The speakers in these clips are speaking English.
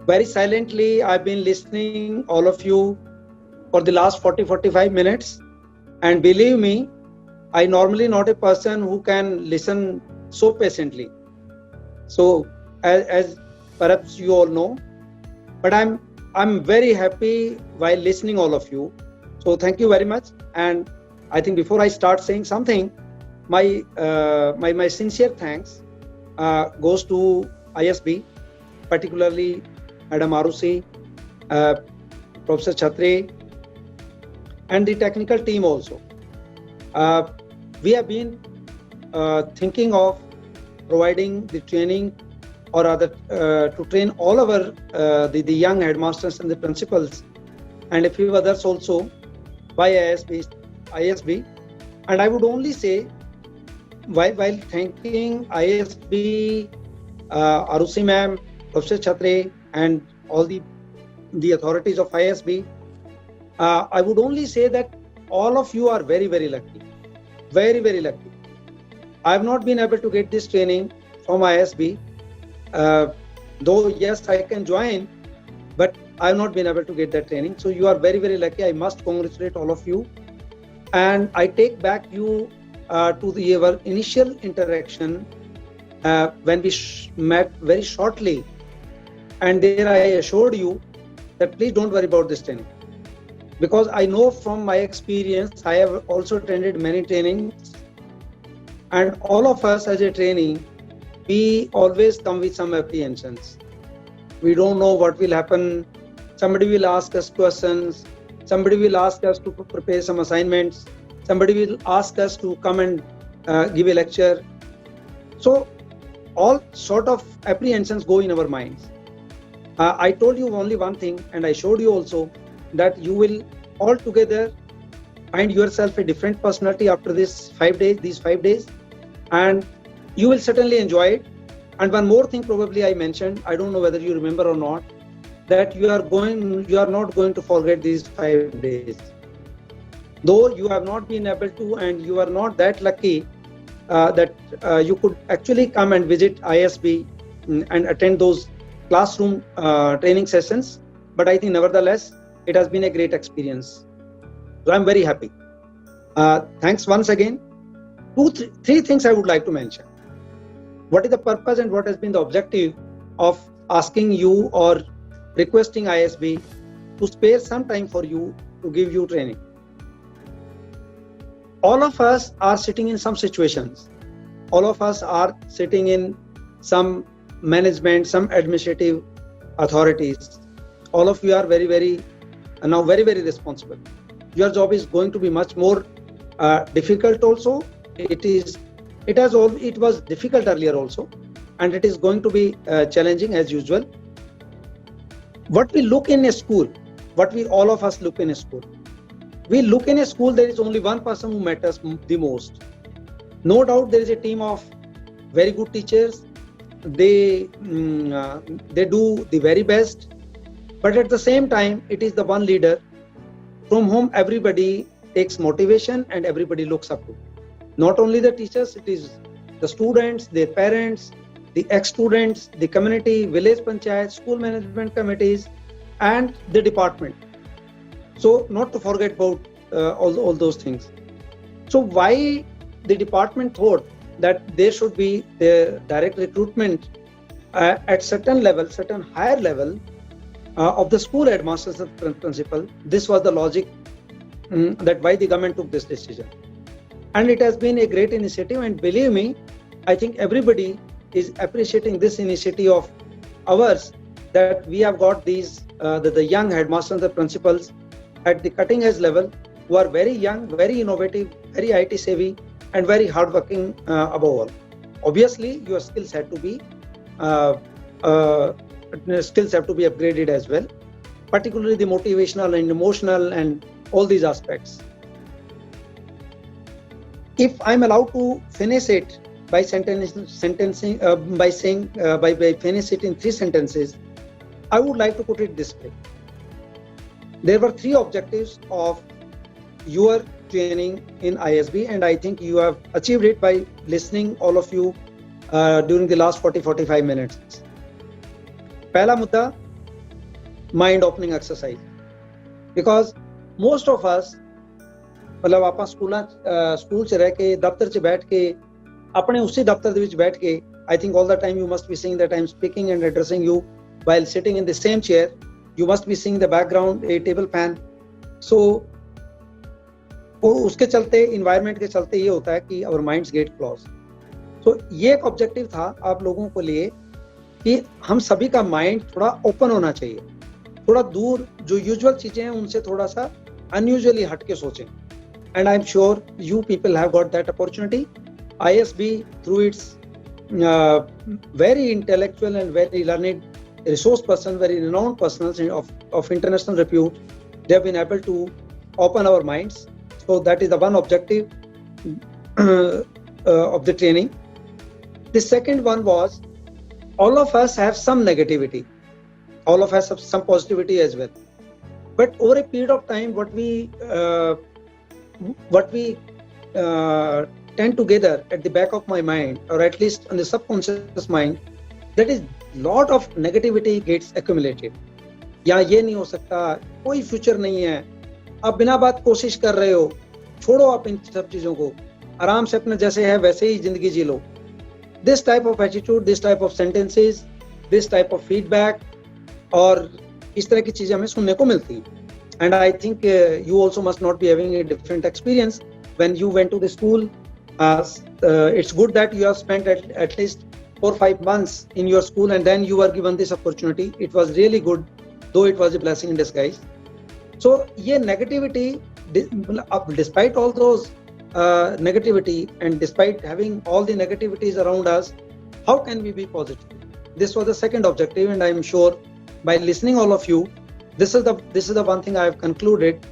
Very silently, I've been listening all of you for the last 40-45 minutes. And believe me, I normally not a person who can listen so patiently. So as perhaps you all know, but I'm very happy while listening all of you. So thank you very much. And I think before I start saying something, my sincere thanks goes to ISB, particularly Madam Arusi, uh, Professor Chhatri, and the technical team also. We have been thinking of providing the training or other to train all our the young headmasters and the principals and a few others also by ISB. And I would only say while thanking ISB, Arusi ma'am, Professor Chhatri, and all the authorities of ISB, I would only say that all of you are very, very lucky. Very, very lucky. I have not been able to get this training from ISB, though yes, I can join, but I have not been able to get that training. So you are very, very lucky. I must congratulate all of you. And I take back you to our initial interaction when we met very shortly. And there I assured you that please don't worry about this training. Because I know from my experience, I have also attended many trainings, and all of us as a trainee, we always come with some apprehensions. We don't know what will happen. Somebody will ask us questions. Somebody will ask us to prepare some assignments. Somebody will ask us to come and give a lecture. So all sort of apprehensions go in our minds. I told you only one thing, and I showed you also that you will altogether find yourself a different personality after these 5 days, and you will certainly enjoy it. And one more thing probably I mentioned, I don't know whether you remember or not, that you are not going to forget these 5 days. Though you have not been able to, and you are not that lucky that you could actually come and visit ISB and attend those classroom training sessions, but I think nevertheless, it has been a great experience. So I'm very happy. Thanks once again. Three things I would like to mention. What is the purpose and what has been the objective of asking you or requesting ISB to spare some time for you to give you training? All of us are sitting in some situations. All of us are sitting in some management, some administrative authorities. All of you are very, very responsible. Your job is going to be much more difficult also. It was difficult earlier also, and it is going to be challenging as usual. What we look in a school, all of us look in a school. We look in a school, there is only one person who matters the most. No doubt there is a team of very good teachers. They do the very best. But at the same time, it is the one leader from whom everybody takes motivation and everybody looks up to. Not only the teachers, it is the students, their parents, the ex-students, the community, village panchayat, school management committees, and the department. So not to forget about all those things. So why the department thought that there should be the direct recruitment at certain higher level of the school headmasters and principal. This was the logic that why the government took this decision. And it has been a great initiative, and believe me, I think everybody is appreciating this initiative of ours, that we have got these the young headmasters and principals at the cutting edge level who are very young, very innovative, very IT savvy, and very hardworking above all. Obviously, your skills have to be upgraded as well, particularly the motivational and emotional and all these aspects. If I'm allowed to finish it by finish it in 3 sentences, I would like to put it this way. There were 3 objectives of your training in ISB, and I think you have achieved it by listening all of you during the last 40-45 minutes. Pehla mudda, mind opening exercise, because most of us मतलब ਆਪਾਂ school ਚ ਰਹਿ ਕੇ ਦਫ਼ਤਰ ਚ ਬੈਠ ਕੇ ਆਪਣੇ ਉਸੇ ਦਫ਼ਤਰ ਦੇ ਵਿੱਚ ਬੈਠ ਕੇ I think all the time you must be seeing that I'm speaking and addressing you while sitting in the same chair. You must be seeing the background, a table fan. So उसके चलते environment के चलते ये होता है कि our minds get closed. So ये एक ऑब्जेक्टिव था आप लोगों को लिए कि हम सभी का माइंड थोड़ा ओपन होना चाहिए, थोड़ा दूर जो यूजुअल चीजें हैं उनसे थोड़ा सा अनयूजुअली हट के सोचें. And I'm sure you people have got that opportunity. ISB, through its very intellectual and very learned resource person, very renowned persons of international repute, they have been able to open our minds. So that is the one objective of the training. The second one was, all of us have some negativity, all of us have some positivity as well. But over a period of time, what we tend to gather at the back of my mind, or at least on the subconscious mind, that is lot of negativity gets accumulated. या ये नहीं हो सकता, कोई future नहीं है, आप बिना बात कोशिश कर रहे हो, छोड़ो आप इन सब चीजों को, आराम से अपने जैसे है वैसे ही जिंदगी जी लो. This type of attitude, this type of sentences, this type of feedback, और इस तरह की चीजें हमें सुनने को मिलती हैं. And I think you also must not be having a different experience when you went to the school. It's good that you have spent at least 4 or 5 months in your school and then you were given this opportunity. It was really good, though it was a blessing in disguise. So ये negativity, despite all those negativity and despite having all the negativities around us, how can we be positive? This was the second objective, and I am sure by listening all of you, this is the one thing I have concluded.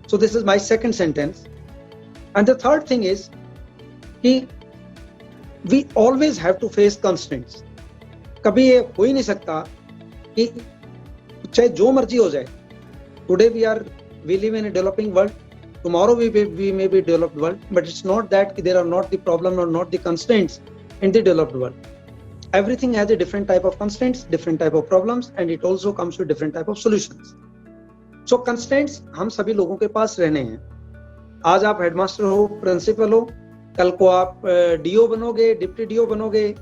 So this is my second sentence. And the third thing is कि we always have to face constraints. कभी ये हो ही नहीं सकता कि चाहे जो मर्जी हो जाए. Today we live in a developing world. Tomorrow we may be developed world, but it's not that there are not the problem or not the constraints in the developed world. Everything has a different type of constraints, different type of problems, and it also comes with different type of solutions. So constraints हम सभी लोगों के पास रहने हैं. आज आप headmaster हो, principal हो, कल को आप डीओ बनोगे, डिप्टी डीओ बनोगे.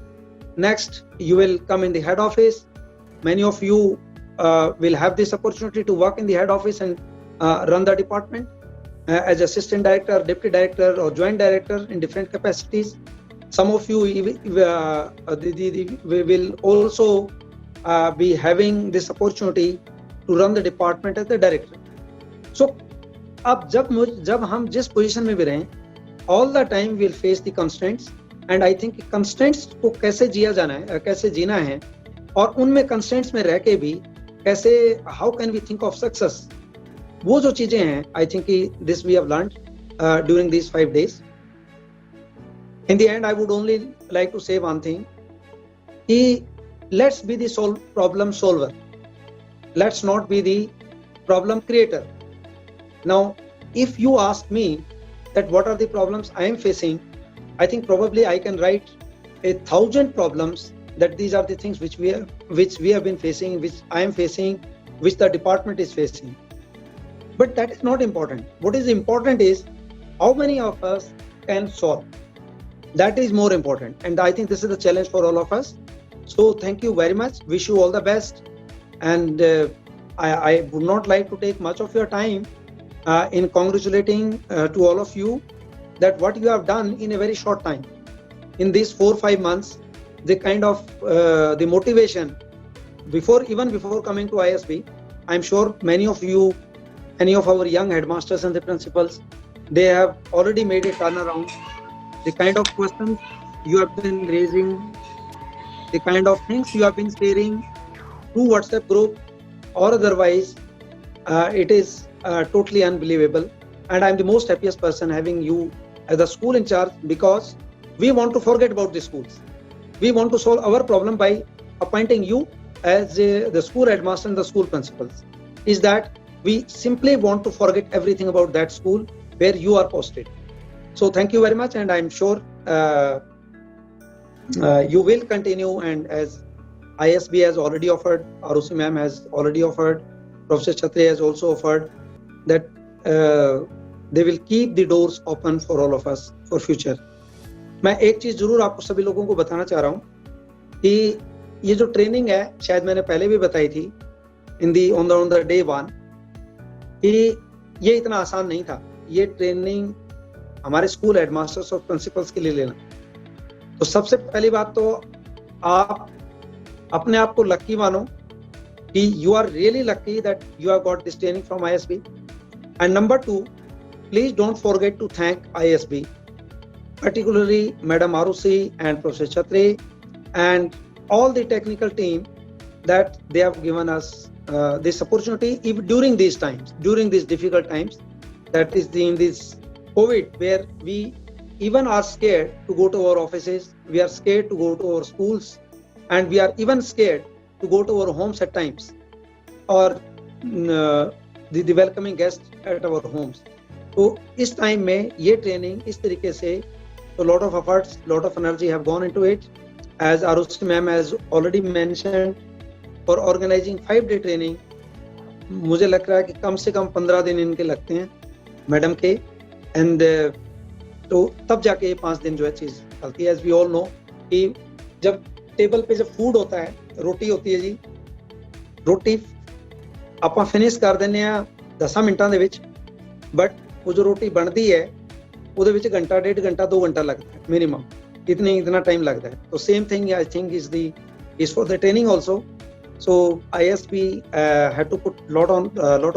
Next you will come in the head office. Many of you will have this opportunity to work in the head office and run the department as assistant director, deputy director, or joint director in different capacities. Some of you will also be having this opportunity to run the department as the director. So अब जब हम जिस position में भी रहें, all the time we'll face the constraints, and I think constraints को कैसे जिया जाना है, कैसे जीना है, और उनमें constraints में रह के भी कैसे, how can we think of success, वो जो चीजें हैं, I think this we have learned during these 5 days. In the end, I would only like to say one thing: let's be the problem solver. Let's not be the problem creator. Now, if you ask me that what are the problems I am facing, I think probably I can write 1,000 problems that these are the things which we have been facing, which I am facing, which the department is facing. But that is not important. What is important is how many of us can solve. That is more important, and I think this is the challenge for all of us. So thank you very much. Wish you all the best, and I would not like to take much of your time in congratulating to all of you that what you have done in a very short time. In these 4 or 5 months, the kind of the motivation even before coming to ISB, I'm sure many of you, any of our young headmasters and the principals, they have already made a turnaround. The kind of questions you have been raising, the kind of things you have been sharing through WhatsApp group or otherwise, it is totally unbelievable. And I'm the most happiest person having you as a school in charge, because we want to forget about the schools. We want to solve our problem by appointing you as the school headmaster and the school principals. Is that we simply want to forget everything about that school where you are posted. So thank you very much, and I'm sure you will continue, and as ISB has already offered, ROC ma'am has already offered, Professor Chhatri has also offered that they will keep the doors open for all of us for future. मैं एक चीज जरूर आपको सभी लोगों को बताना चाह रहा हूँ कि ये जो ट्रेनिंग है, शायद मैंने पहले भी बताई थी ऑन द डे 1 कि ये इतना आसान नहीं था. ये ट्रेनिंग हमारे स्कूल हेडमास्टर्स और प्रिंसिपल्स के लिए लेना. तो सबसे पहली बात तो आप अपने आप को लकी मानो कि you are really lucky that you have got this training from ISB. And number 2, please don't forget to thank ISB, particularly Madam Arusi and Professor Chhatri and all the technical team that they have given us this opportunity even during these times, during these difficult times, that is in this COVID, where we even are scared to go to our offices, we are scared to go to our schools, and we are even scared to go to our homes at times, or the welcoming guests at our homes. तो इस time में ये training इस तरीके से, so lot of efforts, lot of energy have gone into it. As ROC ma'am has already mentioned, for organizing 5-day training, मुझे लग रहा है कि कम से कम 15 दिन इनके लगते हैं मैडम के, एंड तो तब जाके ये 5 दिन जो है चीज चलती है. एज वी ऑल नो कि जब टेबल पे जब फूड होता है, रोटी होती है जी, रोटी ਆਪਾਂ ਫਿਨਿਸ਼ ਕਰ ਦਿੰਦੇ ਆ 10 ਮਿੰਟਾਂ ਦੇ ਵਿੱਚ, ਬਟ ਉਹ ਜੋ ਰੋਟੀ ਬਣਦੀ ਹੈ ਉਹਦੇ ਵਿੱਚ ਘੰਟਾ, 1.5 ਘੰਟਾ, 2 ਘੰਟਾ लगता है मिनिमम, इतना टाइम लगता है. तो same thing I think is for the training also. So ISB had to put lot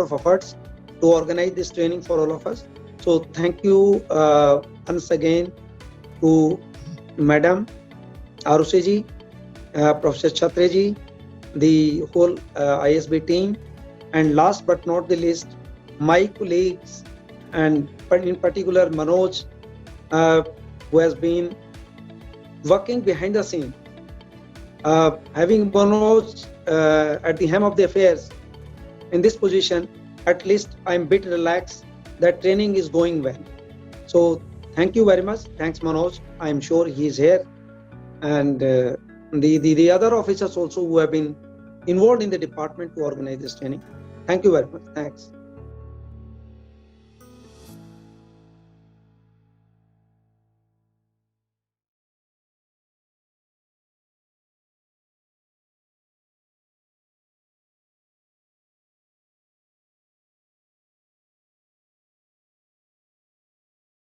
of efforts to organize this training for all of us. So thank you once again to Madam Arusi ji, Professor Chhatri ji, the whole ISB team, and last but not the least, my colleagues, and in particular Manoj, who has been working behind the scene. Having Manoj at the helm of the affairs in this position, at least I'm a bit relaxed that training is going well. So thank you very much. Thanks Manoj. I'm sure he is here, and the other officers also who have been involved in the department to organize this training. Thank you very much. Thanks.